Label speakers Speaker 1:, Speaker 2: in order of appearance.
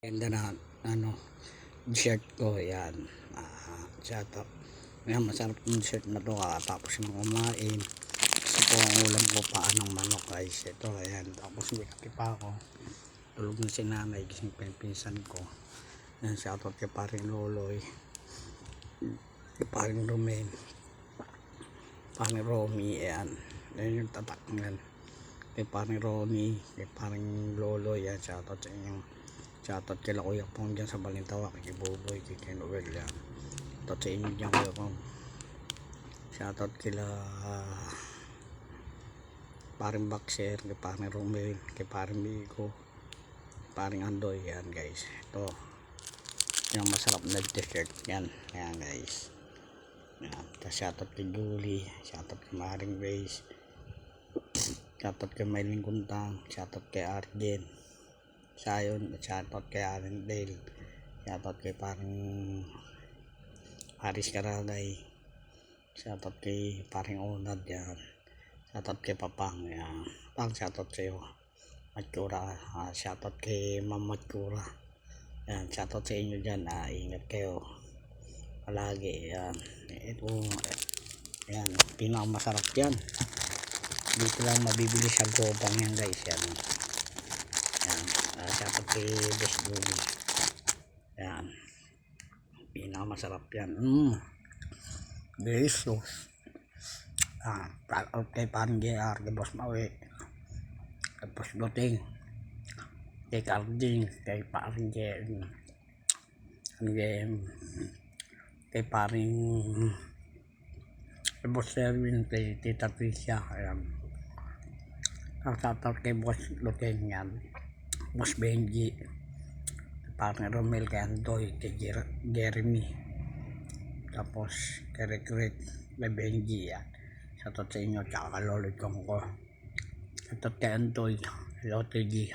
Speaker 1: Ganda na ano shirt ko yan. Shout out. Ngayon masarap yung shirt na to tapos yung kumain. Kasi po ang ulam ko paan ng manok guys. Ito ayan. Tapos may kape pa ako. Tulog na si nanay. Gising pa yung pinsan ko. Ayan, shout out kay paring Loloy. Kay paring Romain. Paring Romy. Ayan. Ayan yung tatak ngan. Kay paring Romy. Kay paring Loloy. Ayan, shout out sa inyong. Shoutout kila Kuya Pong dyan sa Balintawa, kay Boboy, kay Noel yan. Shoutout sa inyo dyan Kuya Pong. Shoutout kila paring Boxer, kay paring Romel, kay paring Miko, paring Andoy yan guys. Ito yung masarap na t-shirt yan. Yan guys. Yan. Shoutout kay Julie, shoutout kay Maring Grace, shoutout kay Mylene Kuntang, shoutout kay Arjen Sayon, shoutout kay Arendale, shoutout kay parang Haris Karagay, shoutout kay paring Onad yan, shoutout kay Papang yan. Pang shoutout sa'yo Matkura, shoutout kay Ma'am Matkura yan, shoutout sa inyo dyan. Ingat kayo palagi yan. Ito yan, pinakamasarap yan, dito lang mabibili sa Gopang yan guys. Yan yan. Shoutout kay Best Dugi. Yan. Pinakamasarap yan. Delicious. Shoutout kay parang JR, kay Boss Maui, kay Boss Goting, kay Carding, kay parang JM, kay paring kay Boss Erwin, kay Tita Tricia. Ayan. Shoutout kay Boss Goting yan. Boss Benji, parang Romel, kay Andoy, kay Jeremy, tapos kay Recruit, kay Benji yan. Shoutout sa inyo, tsaka kalolod kong ko. Shoutout kay Andoy, Lotte G.